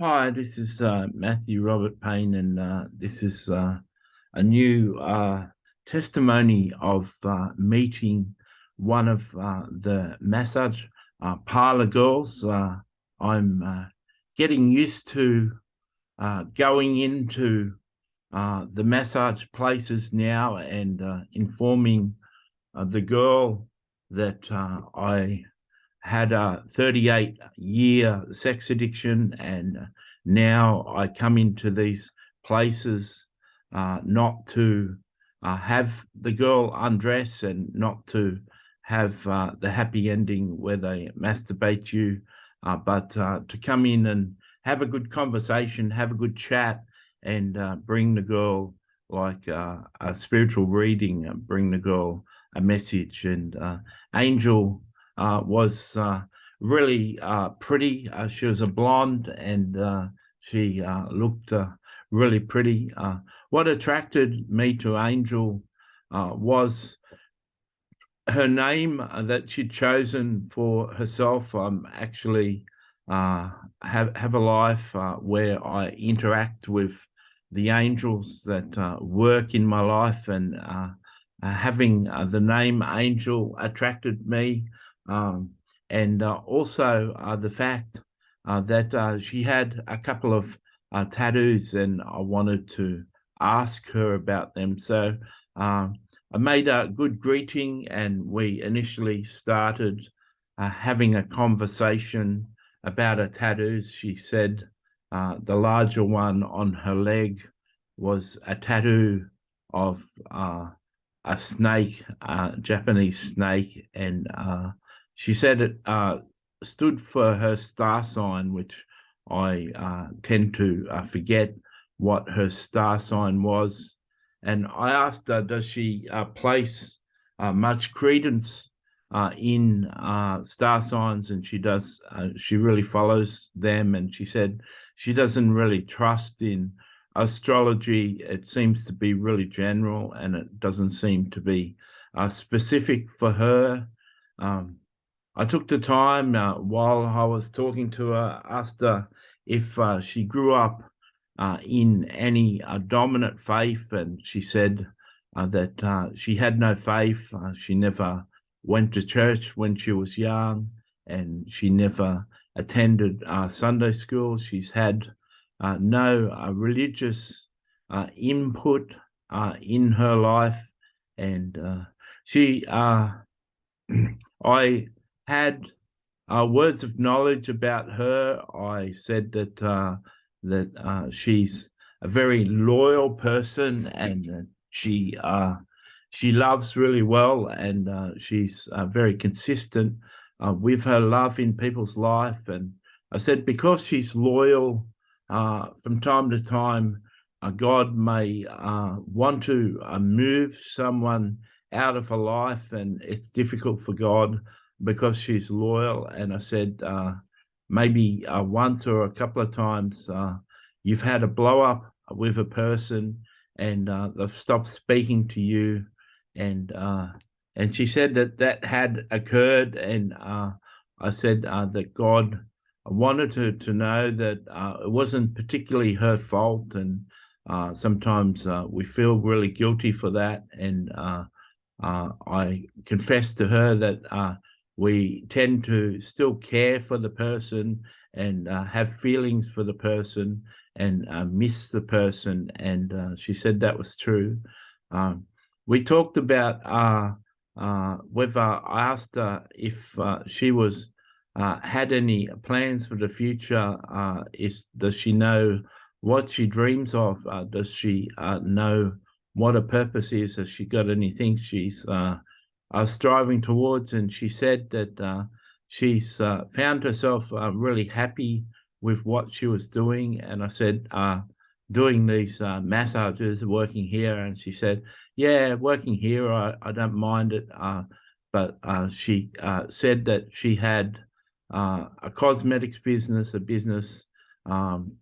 Hi, this is Matthew Robert Payne, and this is a new testimony of meeting one of the massage parlor girls. I'm getting used to going into the massage places now and informing the girl that I had a 38-year sex addiction, and now I come into these places not to have the girl undress and not to have the happy ending where they masturbate you, but to come in and have a good conversation, have a good chat, and bring the girl like a spiritual reading, bring the girl a message. And Angel was really pretty. She was a blonde, and she looked really pretty. What attracted me to Angel was her name that she'd chosen for herself. Actually have a life where I interact with the angels that work in my life, and having the name Angel attracted me, um, and also the fact that she had a couple of tattoos, and I wanted to ask her about them. So. I made a good greeting, and we initially started having a conversation about her tattoos. She said the larger one on her leg was a tattoo of a snake, a Japanese snake, and she said it stood for her star sign, which I tend to forget what her star sign was. And I asked her, does she place much credence in star signs? And she does. She really follows them. And she said she doesn't really trust in astrology. It seems to be really general, and it doesn't seem to be specific for her. Um, I took the time while I was talking to her, asked her if she grew up in any dominant faith, and she said that she had no faith. She never went to church when she was young, and she never attended Sunday school. She's had no religious input in her life, and she I had words of knowledge about her. I said that she's a very loyal person, and she loves really well, and she's very consistent with her love in people's life. And I said because she's loyal, from time to time, God may want to move someone out of her life, and it's difficult for God because she's loyal. And I said, maybe once or a couple of times you've had a blow up with a person, and they've stopped speaking to you. And and she said that that had occurred. And I said that God wanted her to know that it wasn't particularly her fault. And sometimes we feel really guilty for that. And I confessed to her that we tend to still care for the person, and have feelings for the person, and miss the person. And she said that was true. Um, we talked about whether I asked her if she was had any plans for the future. Does she know what she dreams of? Does she know what her purpose is? Has she got anything she's striving towards? And she said that she's found herself really happy with what she was doing. And I said, doing these massages, working here. And she said, yeah, working here, I don't mind it. But she said that she had a cosmetics business, a business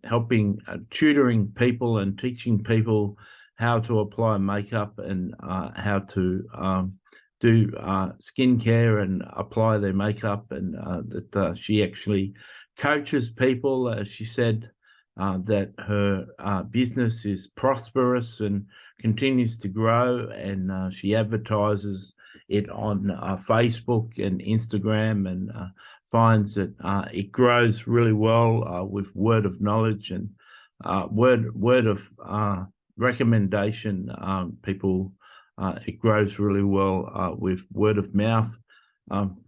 helping, tutoring people and teaching people how to apply makeup, and how to do skincare and apply their makeup. And that she actually coaches people. She said that her business is prosperous and continues to grow, and she advertises it on Facebook and Instagram, and finds that it grows really well with word of knowledge and word of recommendation. People, it grows really well with word of mouth. Um,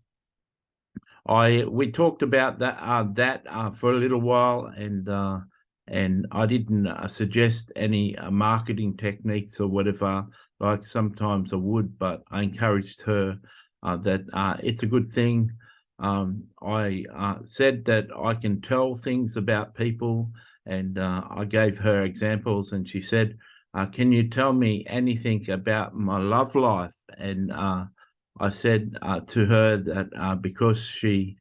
we talked about that for a little while, and I didn't suggest any marketing techniques or whatever. Like sometimes I would, but I encouraged her that it's a good thing. I said that I can tell things about people, and I gave her examples, and she said, "Can you tell me anything about my love life?" And I said to her that because she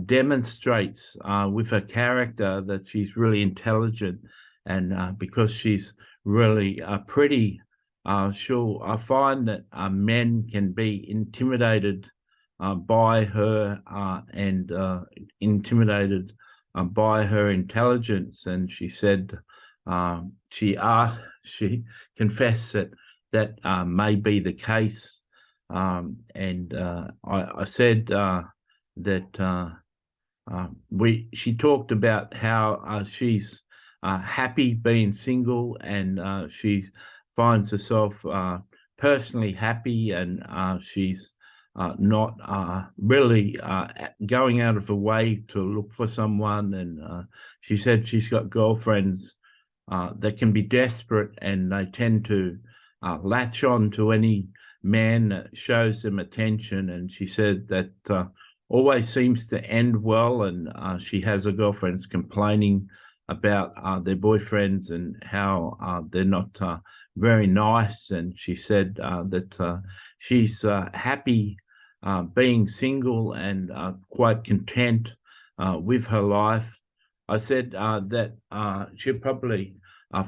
demonstrates with her character that she's really intelligent, and because she's really pretty, I find that men can be intimidated by her and intimidated by her intelligence. And she said she confessed that may be the case. And I said that she talked about how she's happy being single, and she finds herself personally happy, and she's not really going out of her way to look for someone. And she said she's got girlfriends that can be desperate, and they tend to latch on to any man that shows them attention. And she said that always seems to end well, and she has her girlfriends complaining about their boyfriends and how they're not very nice. And she said that she's happy being single and quite content with her life. I said that she'll probably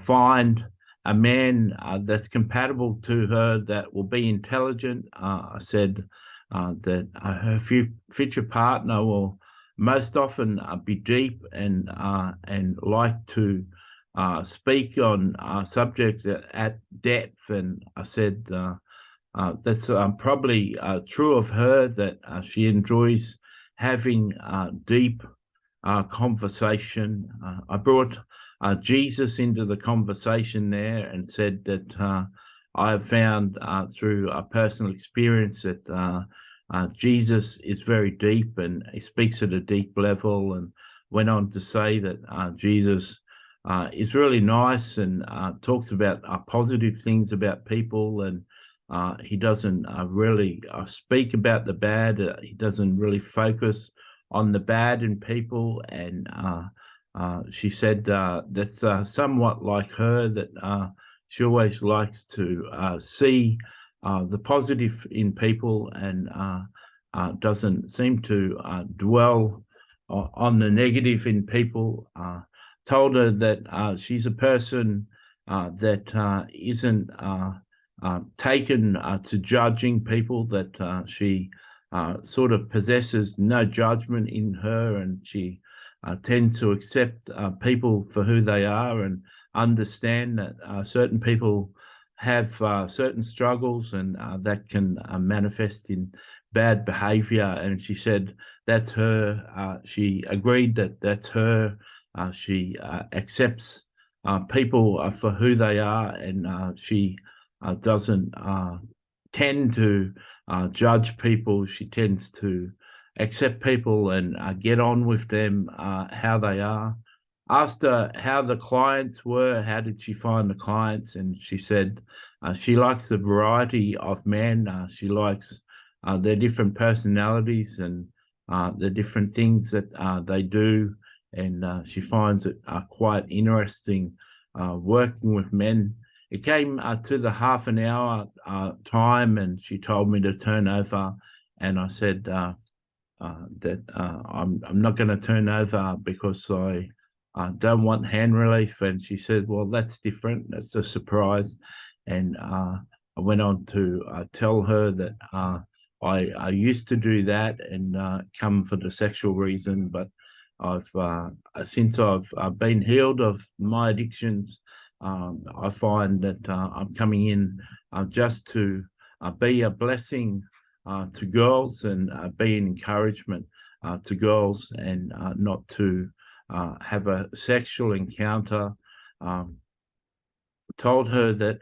find a man that's compatible to her, that will be intelligent. I said that her future partner will most often be deep and like to speak on subjects at depth. And I said that's probably true of her, that she enjoys having deep conversation. I brought Jesus into the conversation there and said that I have found through a personal experience that Jesus is very deep, and he speaks at a deep level, and went on to say that Jesus is really nice and talks about positive things about people, and he doesn't really speak about the bad. He doesn't really focus on the bad in people. And she said that's somewhat like her, that she always likes to see the positive in people, and doesn't seem to dwell on the negative in people. Told her that she's a person that isn't taken to judging people, that she sort of possesses no judgment in her, and she tends to accept people for who they are, and understand that certain people have certain struggles, and that can manifest in bad behavior. And she said that's her. She agreed that that's her. She accepts people for who they are, and she doesn't tend to judge people. She tends to accept people and get on with them how they are. Asked her how the clients were, how did she find the clients, and she said she likes the variety of men. She likes their different personalities and the different things that they do, and she finds it quite interesting working with men. It came to the half an hour time, and she told me to turn over, and I said that I'm not going to turn over because I don't want hand relief. And she said, well, that's different. That's a surprise. And I went on to tell her that I used to do that and come for the sexual reason, but I've since I've been healed of my addictions, I find that I'm coming in just to be a blessing to girls and be an encouragement to girls, and not to have a sexual encounter. Um, Told her that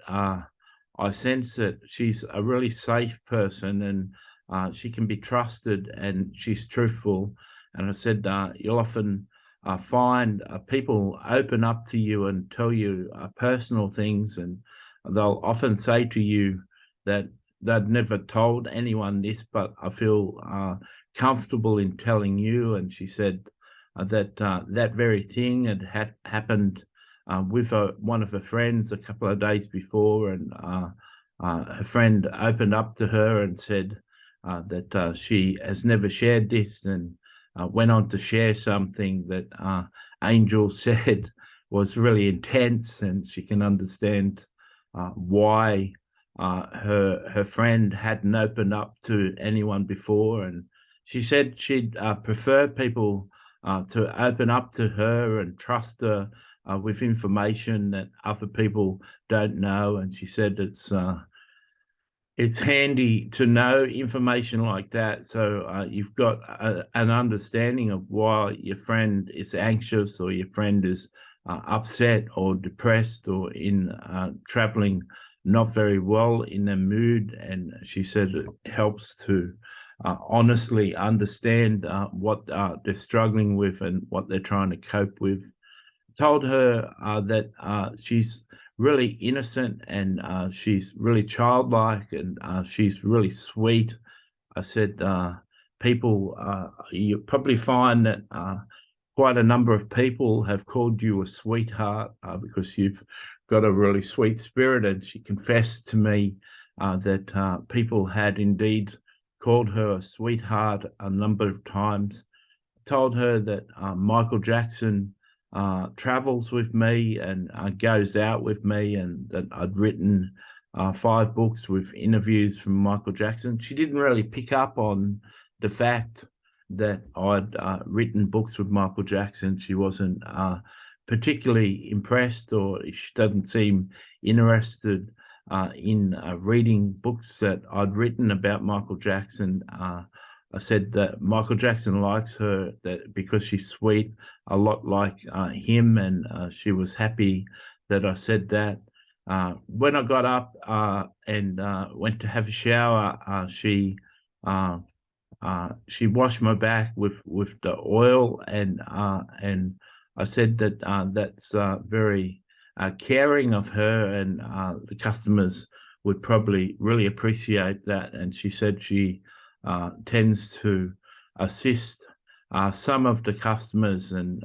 I sense that she's a really safe person, and she can be trusted, and she's truthful. And I said, you'll often find people open up to you and tell you personal things, and they'll often say to you that they'd never told anyone this, but I feel comfortable in telling you. And she said that that very thing had happened with one of her friends a couple of days before, and her friend opened up to her and said that she has never shared this, and went on to share something that Angel said was really intense, and she can understand why her friend hadn't opened up to anyone before. And she said she'd prefer people to open up to her and trust her with information that other people don't know. And she said it's handy to know information like that, so you've got an understanding of why your friend is anxious, or your friend is upset or depressed, or in traveling not very well in their mood. And she said it helps to honestly understand what they're struggling with and what they're trying to cope with. Told her that she's really innocent, and she's really childlike, and she's really sweet. I said, people, you probably find that quite a number of people have called you a sweetheart because you've got a really sweet spirit. And she confessed to me that people had indeed called her a sweetheart a number of times. Told her that Michael Jackson travels with me and goes out with me, and that I'd written 5 books with interviews from Michael Jackson. She didn't really pick up on the fact that I'd written books with Michael Jackson. She wasn't particularly impressed, or she doesn't seem interested in reading books that I'd written about Michael Jackson. I said that Michael Jackson likes her that because she's sweet, a lot like him, and she was happy that I said that. When I got up and went to have a shower, she washed my back with the oil, and I said that that's very caring of her, and the customers would probably really appreciate that. And she said she tends to assist some of the customers and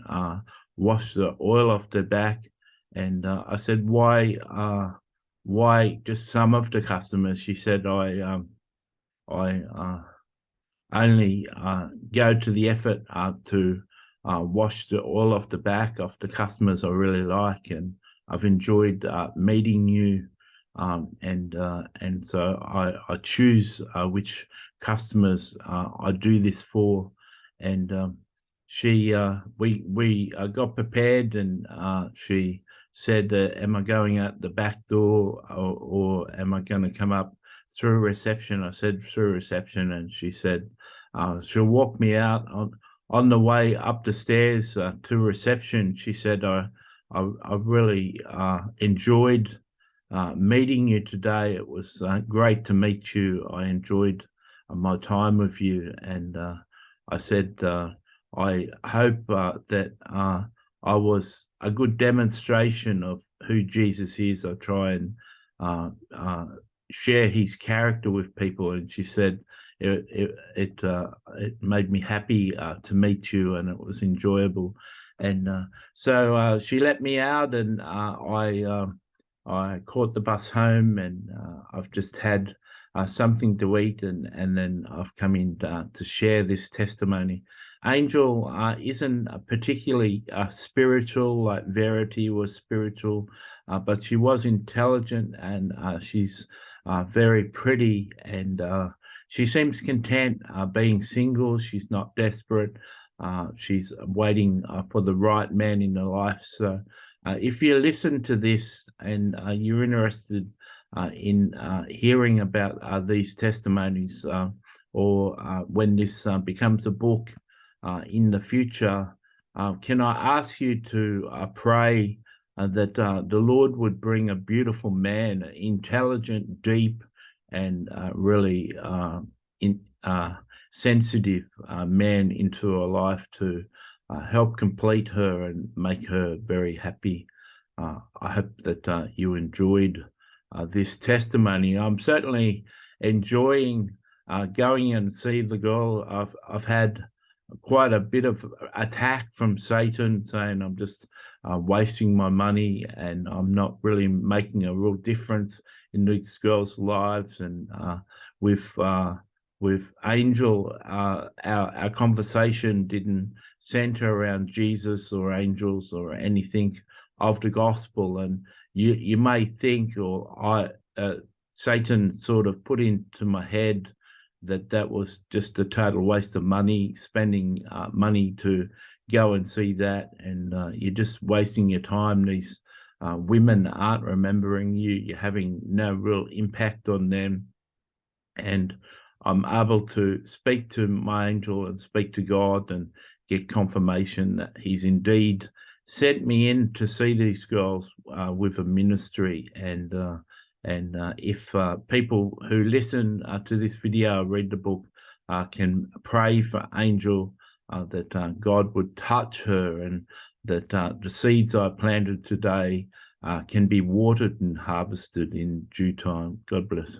wash the oil off their back. And I said, why just some of the customers? She said, I only go to the effort to wash the oil off the back of the customers I really like, and I've enjoyed meeting you, and so I choose which customers I do this for. And we got prepared, and she said, "Am I going out the back door, or am I going to come up through reception?" I said, "Through reception," and she said she'll walk me out on the way up the stairs to reception. She said, I really enjoyed meeting you today. It was great to meet you. I enjoyed my time with you." And I said, I hope that I was a good demonstration of who Jesus is. I try and share his character with people. And she said, it made me happy to meet you, and it was enjoyable. And so she let me out, and I caught the bus home, and I've just had something to eat, and then I've come in to share this testimony. Angel isn't particularly spiritual, like Verity was spiritual, but she was intelligent, and she's very pretty, and she seems content being single. She's not desperate. she's waiting for the right man in her life. So if you listen to this and you're interested in hearing about these testimonies, or when this becomes a book in the future, can I ask you to pray that the Lord would bring a beautiful man, intelligent, deep, and really sensitive man into her life to help complete her and make her very happy. I hope that you enjoyed this testimony. I'm certainly enjoying going and see the girl. I've had quite a bit of attack from Satan saying I'm just wasting my money and I'm not really making a real difference in these girls' lives. And with Angel, our conversation didn't center around Jesus or angels or anything of the gospel. And you may think, or Satan sort of put into my head that was just a total waste of money, spending money to go and see that, and you're just wasting your time. These women aren't remembering you. You're having no real impact on them. And I'm able to speak to my angel and speak to God and get confirmation that he's indeed sent me in to see these girls with a ministry. And if people who listen to this video, read the book, can pray for Angel, that God would touch her, and that the seeds I planted today can be watered and harvested in due time. God bless.